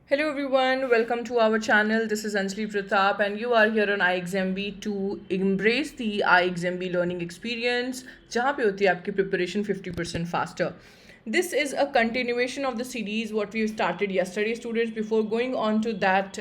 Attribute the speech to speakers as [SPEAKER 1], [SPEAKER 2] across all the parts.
[SPEAKER 1] Hello everyone, welcome to our channel. This is Anjali Pratap and you are here on iExamB to embrace the iExamB learning experience जहाँ पे होती है आपकी preparation 50% faster. This is a continuation of the series what we started yesterday, students. Before going on to that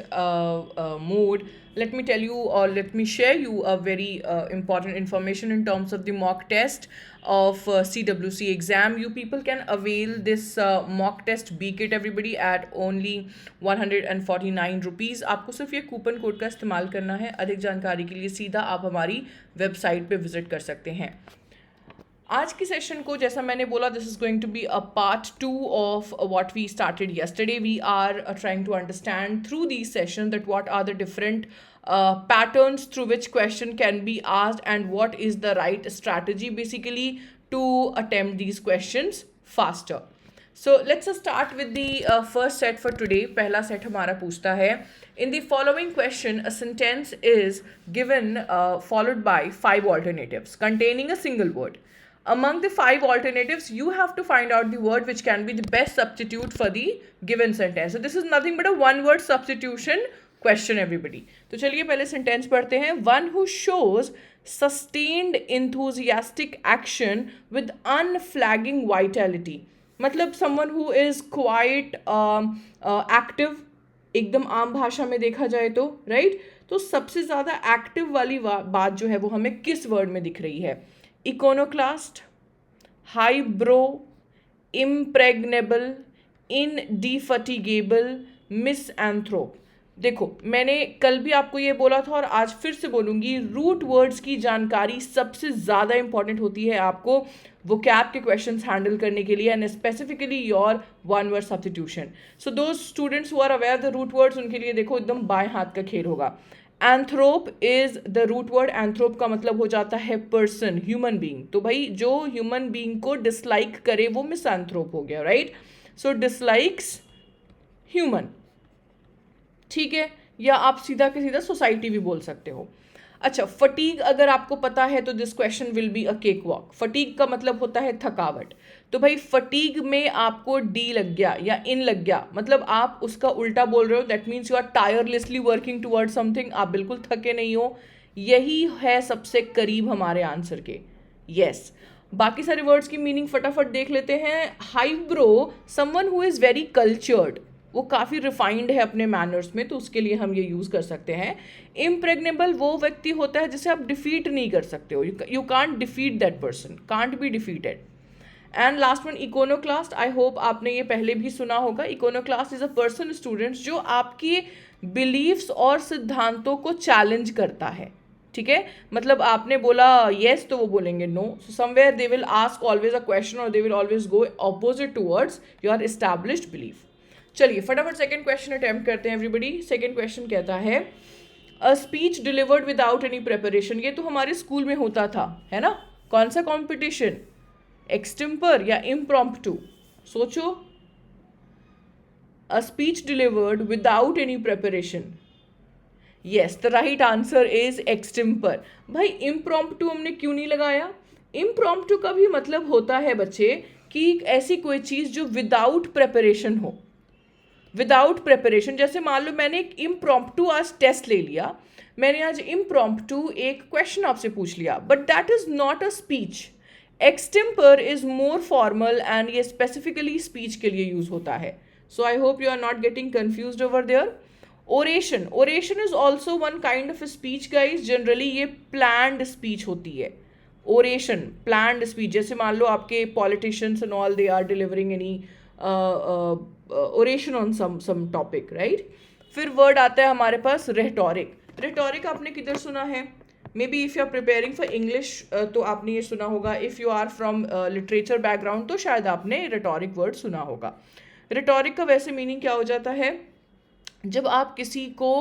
[SPEAKER 1] mode, let me tell you or let me share you a very important information in terms of the mock test of CWC exam. You people can avail this mock test BKIT everybody at only 149 rupees. आपको सिर्फ ये coupon code का इस्तेमाल करना है. अधिक जानकारी के लिए सीधा आप हमारी वेबसाइट पे विजिट कर सकते हैं. आज की सेशन को जैसा मैंने बोला, this is going to be a part 2 of what we started yesterday. We are trying to understand through these sessions that what are the different patterns through which question can be asked and what is the right strategy basically to attempt these questions faster. So let's start with the first set for today. पहला set हमारा पूछता है, in the following question a sentence is given followed by 5 alternatives containing a single word. Among the 5 alternatives, you have to find out the word which can be the best substitute for the given sentence. So this is nothing but a one word substitution question everybody. तो चलिए पहले sentence पढ़ते हैं. One who shows sustained enthusiastic action with unflagging vitality. मतलब someone who is quite active, एकदम आम भाषा में देखा जाए तो राइट. तो सबसे ज़्यादा एक्टिव वाली बात जो है वो हमें किस वर्ड में दिख रही है? इकोनोक्लास्ट, हाईब्रो, इम्प्रेग्नेबल, इनडिफटिगेबल, मिसएंथ्रोप. देखो मैंने कल भी आपको ये बोला था और आज फिर से बोलूँगी, रूट वर्ड्स की जानकारी सबसे ज़्यादा इंपॉर्टेंट होती है आपको वोकैब के क्वेश्चंस हैंडल करने के लिए and specifically your one word substitution. So दो students who are aware the root words, उनके लिए देखो एकदम बाएं हाथ का खेल होगा. Anthrop is the root word. Anthrop का मतलब हो जाता है पर्सन, ह्यूमन बीइंग. तो भाई जो ह्यूमन बीइंग को डिसलाइक करे वो मिसएंथ्रोप हो गया, राइट. सो डिसलाइक्स ह्यूमन, ठीक है. या आप सीधा के सीधा सोसाइटी भी बोल सकते हो. अच्छा, फटीग अगर आपको पता है तो this question will be a cake walk. Fatigue का मतलब होता है थकावट. तो भाई फटीग में आपको डी लग गया या इन लग गया, मतलब आप उसका उल्टा बोल रहे हो. That means you are tirelessly working toward something. आप बिल्कुल थके नहीं हो. यही है सबसे करीब हमारे आंसर के. यस. बाकी सारे वर्ड्स की मीनिंग फटाफट देख लेते हैं. Highbrow, someone who is very cultured, वो काफ़ी रिफाइंड है अपने मैनर्स में, तो उसके लिए हम ये यूज़ कर सकते हैं. इम्प्रेग्नेबल वो व्यक्ति होता है जिसे आप डिफीट नहीं कर सकते हो. You can't defeat that person, can't be defeated. And last one iconoclast. I hope आपने ये पहले भी सुना होगा. Iconoclast is a person, students, जो आपकी बिलीव्स और सिद्धांतों को चैलेंज करता है. ठीक है, मतलब आपने बोला येस तो वो बोलेंगे no. So somewhere they will ask always a question और they will always go opposite towards your established belief. चलिए फटाफट सेकंड क्वेश्चन अटेम्प्ट करते हैं एवरीबडी. सेकंड क्वेश्चन कहता है, अ speech delivered without any preparation. ये तो हमारे स्कूल में होता था, है ना. कौन सा कॉम्पिटिशन, एक्सटिम्पर या इम्प्रॉम्प्टू? सोचो. A speech delivered without any preparation. Yes, the right answer is extempore. भाई इम्प्रॉम्प्टू हमने क्यों नहीं लगाया? इम्प्रॉम्प्टू का भी मतलब होता है बच्चे कि ऐसी कोई चीज़ जो विदाउट प्रिपरेशन हो. विदाउट प्रिपरेशन, जैसे मान लो मैंने एक इम्प्रॉम्प्टू आज टेस्ट ले लिया, मैंने आज इम्प्रॉम्प्टू एक क्वेश्चन आपसे पूछ लिया, but that is not a speech. Extempore is more formal and ये स्पेसिफिकली स्पीच के लिए यूज होता है. So I hope you are not getting confused over there. Oration, oration is also one kind of speech guys. Generally ये planned speech होती है. Oration, planned speech. जैसे मान लो आपके politicians and all, they are delivering any oration on some topic, right. फिर word आता है हमारे पास रेटोरिक. रेटोरिक आपने किधर सुना है? Maybe if you are preparing for English तो आपने ये सुना होगा. If you are from literature background तो शायद आपने रेटोरिक वर्ड सुना होगा. रेटोरिक का वैसे मीनिंग क्या हो जाता है? जब आप किसी को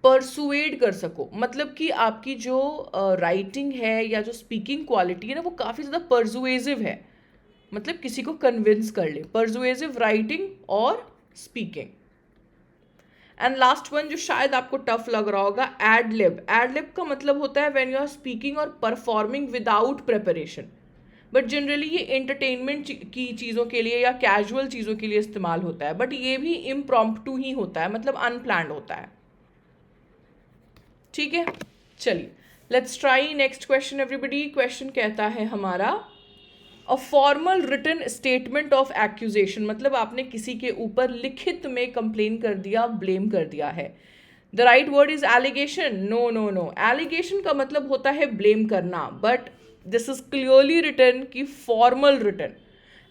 [SPEAKER 1] परसुएड कर सको, मतलब कि आपकी जो राइटिंग है या जो स्पीकिंग क्वालिटी है ना वो काफ़ी ज़्यादा परसुएसिव है, मतलब किसी को कन्विंस कर ले. परसुएसिव राइटिंग और स्पीकिंग. एंड लास्ट वन जो शायद आपको टफ लग रहा होगा, एडलिब. एडलिब का मतलब होता है व्हेन यू आर स्पीकिंग और performing without preparation. But generally ये एंटरटेनमेंट की चीज़ों के लिए या कैजुअल चीज़ों के लिए इस्तेमाल होता है, बट ये भी इम्प्रॉम्प्टू ही होता है, मतलब अनप्लान्ड होता है। ठीक है, चलिए let's try next question everybody. Question कहता है हमारा a formal written statement of accusation, मतलब आपने किसी के ऊपर लिखित में कंप्लेन कर दिया, ब्लेम कर दिया है। The right word is allegation. No no no, allegation का मतलब होता है ब्लेम करना, but this is clearly written कि formal written,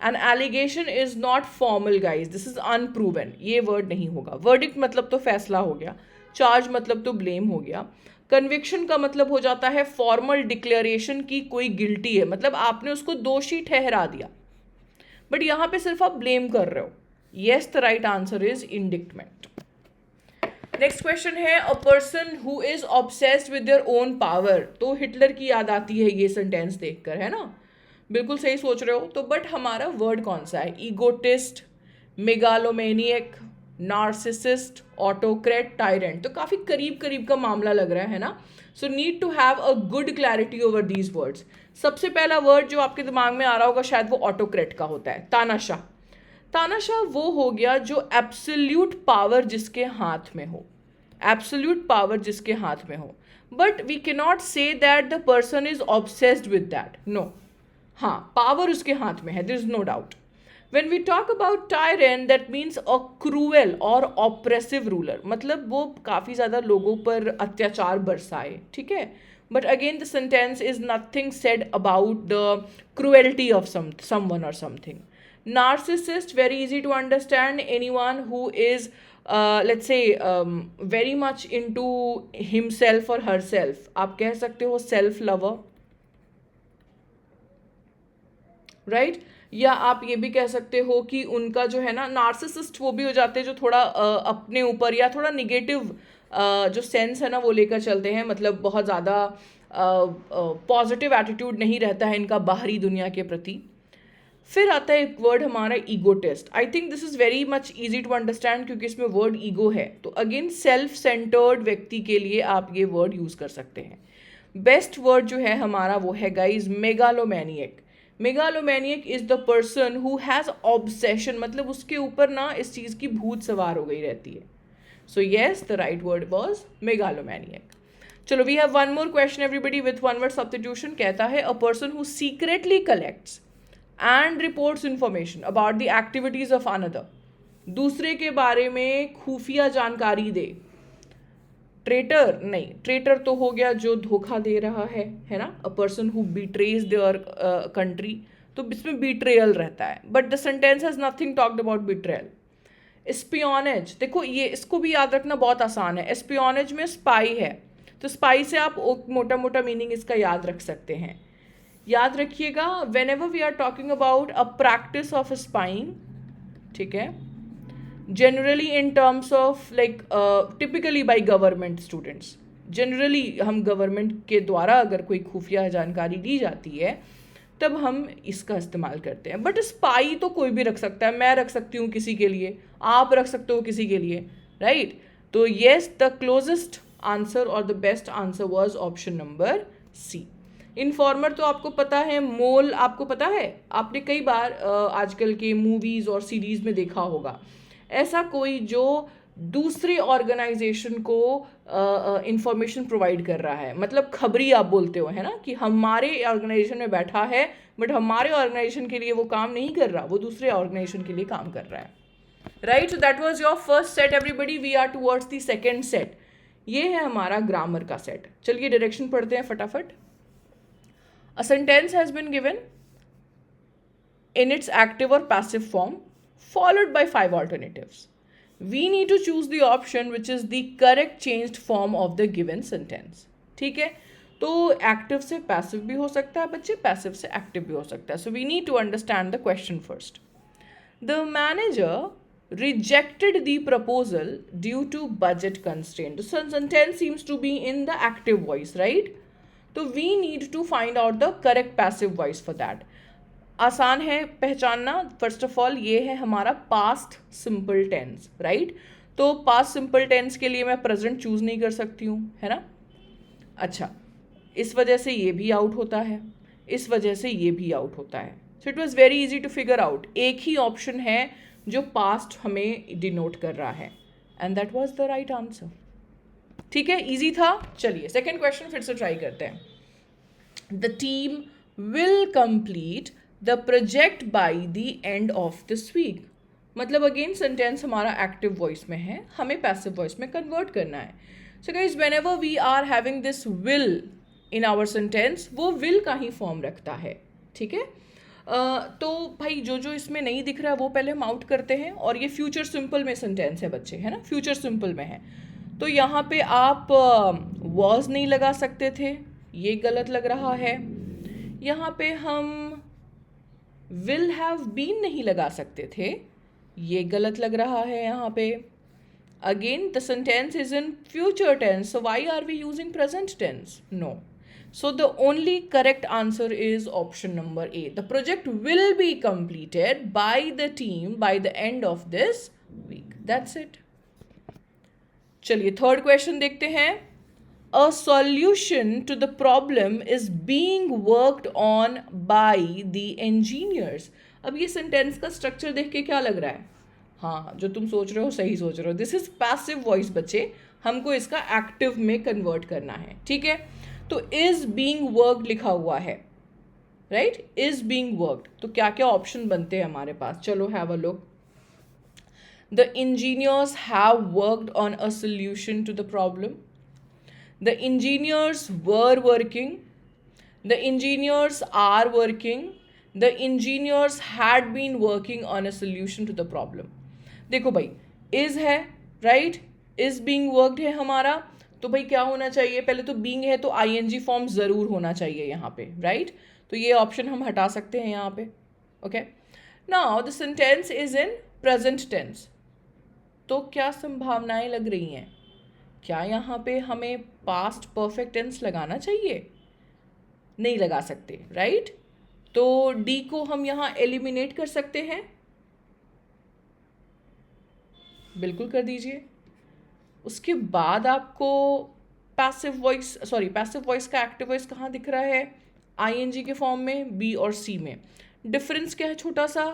[SPEAKER 1] and allegation is not formal guys, this is unproven, ये वर्ड नहीं होगा। वर्डिक्ट मतलब तो फैसला हो गया, चार्ज मतलब तो ब्लेम हो गया, कन्विक्शन का मतलब हो जाता है फॉर्मल डिक्लेरेशन की कोई गिल्टी है, मतलब आपने उसको दोषी ठहरा दिया, बट यहां पे सिर्फ आप ब्लेम कर रहे हो। Yes, the right answer is indictment. Next question है a person who is obsessed with their own power. तो हिटलर की याद आती है ये सेंटेंस देखकर, है ना? बिल्कुल सही सोच रहे हो। तो बट हमारा वर्ड कौन सा है? Egotist, megalomaniac, narcissist, autocrat, tyrant. तो काफ़ी करीब करीब का मामला लग रहा है ना? So need to have a good clarity over these words. सबसे पहला वर्ड जो आपके दिमाग में आ रहा होगा शायद वो ऑटोक्रेट का होता है, तानाशाह। तानाशाह वो हो गया जो एब्सोल्यूट पावर जिसके हाथ में हो, एब्सोल्यूट पावर जिसके हाथ में हो, but we can not say that the person is obsessed with that, no. हाँ, पावर उसके हाथ में है, there is no doubt. When we talk about tyrant, that means a cruel और oppressive ruler, मतलब वो काफ़ी ज़्यादा लोगों पर अत्याचार बरसाए, ठीक है? But again, the sentence is nothing said about the cruelty of someone or something. Narcissist, very easy to understand. Anyone who is, let's say, very much into himself or herself. आप कह सकते हो self lover, राइट? या आप ये भी कह सकते हो कि उनका जो है ना, नार्सिसिस्ट वो भी हो जाते हैं जो थोड़ा अपने ऊपर या थोड़ा निगेटिव जो सेंस है ना वो लेकर चलते हैं, मतलब बहुत ज़्यादा पॉजिटिव एटीट्यूड नहीं रहता है इनका बाहरी दुनिया के प्रति। फिर आता है एक वर्ड हमारा egotist. I think this is very much easy to understand क्योंकि इसमें वर्ड ईगो है। तो अगेन सेल्फ सेंटर्ड व्यक्ति के लिए आप ये वर्ड यूज़ कर सकते हैं। बेस्ट वर्ड जो है हमारा वो है guys megalomaniac. Megalomaniac is the person who has obsession, मतलब उसके ऊपर ना इस चीज़ की भूत सवार हो गई रहती है। So yes, the right word was megalomaniac. चलो, we have one more question everybody with one word substitution. कहता है a person who secretly collects and reports information about the activities of another, दूसरे के बारे में खुफिया जानकारी दे। ट्रेटर नहीं, ट्रेटर तो हो गया जो धोखा दे रहा है ना? अ person who betrays their country, तो इसमें बिट्रेयल रहता है, but the sentence has nothing talked about betrayal. Espionage, देखो ये इसको भी याद रखना बहुत आसान है। एस्पियोनेज में स्पाई है, तो स्पाई से आप मोटा मोटा मीनिंग इसका याद रख सकते हैं। याद रखिएगा, whenever we are talking about a practice of spying, ठीक है, generally in terms of like typically by government students, generally हम गवर्नमेंट के द्वारा अगर कोई खुफिया जानकारी दी जाती है तब हम इसका इस्तेमाल करते हैं। बट स्पाई तो कोई भी रख सकता है, मैं रख सकती हूँ किसी के लिए, आप रख सकते हो किसी के लिए, राइट? तो येस, द क्लोजेस्ट आंसर और the best answer was option number C. Informer तो आपको पता है, मोल आपको पता है, आपने कई बार आजकल के मूवीज़ और सीरीज़ में देखा होगा, ऐसा कोई जो दूसरे ऑर्गेनाइजेशन को इंफॉर्मेशन प्रोवाइड कर रहा है, मतलब खबरी आप बोलते हो, है ना, कि हमारे ऑर्गेनाइजेशन में बैठा है बट हमारे ऑर्गेनाइजेशन के लिए वो काम नहीं कर रहा, वो दूसरे ऑर्गेनाइजेशन के लिए काम कर रहा है, right? So that was your first set everybody, we are towards the second set. ये है हमारा ग्रामर का सेट। चलिए डायरेक्शन पढ़ते हैं फटाफट। A sentence has been given in its active or passive form followed by 5 alternatives. We need to choose the option which is the correct changed form of the given sentence. ठीक है, तो active से passive भी हो सकता है बच्चे, passive से एक्टिव भी हो सकता है। So we need to understand the question first. The manager rejected the proposal due to budget constraint. So sentence seems to be in the active voice, right? तो we need to find out the correct passive voice for that. आसान है पहचानना। First of all ये है हमारा past simple tense, right? तो past simple tense के लिए मैं प्रेजेंट चूज नहीं कर सकती हूँ, है ना? अच्छा, इस वजह से ये भी आउट होता है। इस वजह से ये भी आउट होता है. So it was very easy to figure out. एक ही ऑप्शन है जो पास्ट हमें डिनोट कर रहा है, and that was the right answer. ठीक है, इजी था. चलिए सेकेंड क्वेश्चन फिर से ट्राई करते हैं. The team will complete the project by the end of this week. मतलब अगेन सेंटेंस हमारा एक्टिव वॉइस में है, हमें पैसिव वॉइस में कन्वर्ट करना है. So guys, whenever we are having this will in our sentence, वो विल का ही फॉर्म रखता है. ठीक है. तो भाई जो जो इसमें नहीं दिख रहा है वो पहले हम आउट करते हैं. और ये फ्यूचर सिंपल में सेंटेंस है बच्चे, है ना, फ्यूचर सिंपल में है. तो यहाँ पे आप वॉज नहीं लगा सकते थे, ये गलत लग रहा है. यहाँ पे हम विल हैव बीन नहीं लगा सकते थे, ये गलत लग रहा है. यहाँ पे again the sentence is in future tense, so why are we using present tense? No. So the only correct answer is option number A. The project will be completed by the team by the end of this week. That's it. चलिए third question देखते हैं. A solution to the problem is being worked on by the engineers. अब ये sentence का structure देख के क्या लग रहा है? हाँ, जो तुम सोच रहे हो सही सोच रहे हो. दिस इज पैसिव वॉइस बच्चे, हमको इसका एक्टिव में कन्वर्ट करना है. ठीक है. तो इज बीइंग वर्कड लिखा हुआ है, राइट? Is being worked. तो क्या क्या ऑप्शन बनते हैं हमारे पास? चलो have a look. The engineers have worked on a solution to the problem. The engineers were working. The engineers are working. The engineers had been working on a solution to the problem. देखो भाई, is है, right? Is being worked है हमारा, तो भाई क्या होना चाहिए? पहले तो बीइंग है तो आईएनजी फॉर्म ज़रूर होना चाहिए यहाँ पे, राइट? तो ये ऑप्शन हम हटा सकते हैं यहाँ पे. Okay. Now the sentence is in present tense. तो क्या संभावनाएं लग रही हैं? क्या यहाँ पे हमें पास्ट परफेक्ट टेंस लगाना चाहिए? नहीं लगा सकते, राइट? तो डी को हम यहाँ एलिमिनेट कर सकते हैं. बिल्कुल कर दीजिए. उसके बाद आपको पैसिव वॉइस का एक्टिव वॉइस कहाँ दिख रहा है? आईएनजी के फॉर्म में, बी और सी में. डिफरेंस क्या है छोटा सा?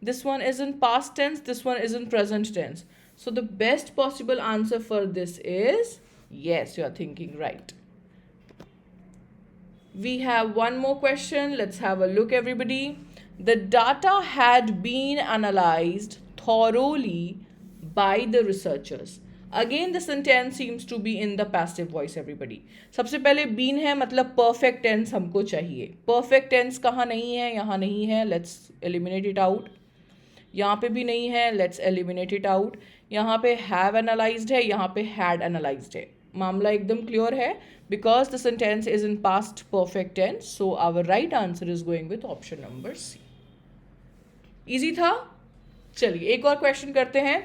[SPEAKER 1] This one is in past tense, this one is in present tense. So the best possible answer for this is yes, you are thinking right. We have one more question. Let's have a look, everybody. The data had been analyzed thoroughly by the researchers. Again, the sentence seems to be in the passive voice, everybody. सबसे पहले been है, मतलब perfect tense हमको चाहिए. Perfect tense कहाँ नहीं है? यहाँ नहीं है. Let's eliminate it out. यहाँ पे भी नहीं है. Let's eliminate it out. यहाँ पे have analyzed है, यहाँ पे had analyzed है. मामला एकदम क्लियर है because the sentence is in past perfect tense. So our right answer is going with option number C. Easy था? चलिए एक और क्वेश्चन करते हैं.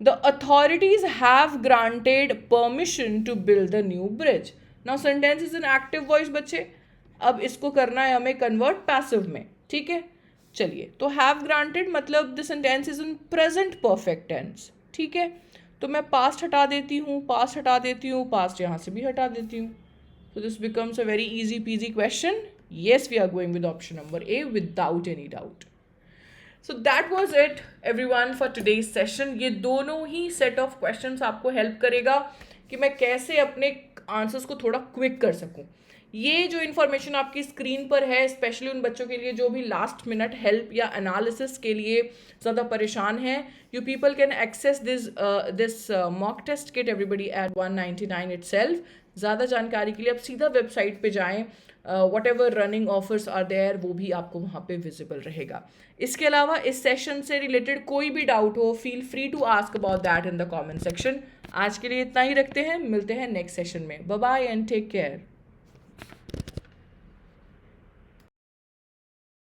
[SPEAKER 1] The authorities have granted permission to build the new bridge. Now sentence is in active voice बच्चे. अब इसको करना है हमें convert passive में. ठीक है. चलिए तो have granted मतलब the sentence is in present perfect tense. ठीक है. तो मैं पास्ट हटा देती हूँ, पास्ट यहाँ से भी हटा देती हूँ. So this becomes a very easy peasy question. Yes, we are going with option number A without any doubt. So that was it everyone for today's session. ये दोनों ही set of questions आपको help करेगा कि मैं कैसे अपने answers को थोड़ा क्विक कर सकूं. ये जो इन्फॉर्मेशन आपकी स्क्रीन पर है, स्पेशली उन बच्चों के लिए जो भी लास्ट मिनट हेल्प या एनालिसिस के लिए ज़्यादा परेशान हैं, you people can access this mock test kit everybody at 199 itself. ज़्यादा जानकारी के लिए आप सीधा वेबसाइट पे जाएं. Whatever running offers are there वो भी आपको वहाँ पे विजिबल रहेगा. इसके अलावा इस सेशन से रिलेटेड कोई भी डाउट हो, feel free to ask about that in the comment section. आज के लिए इतना ही रखते हैं, मिलते हैं नेक्स्ट सेशन में. Bye bye and take care.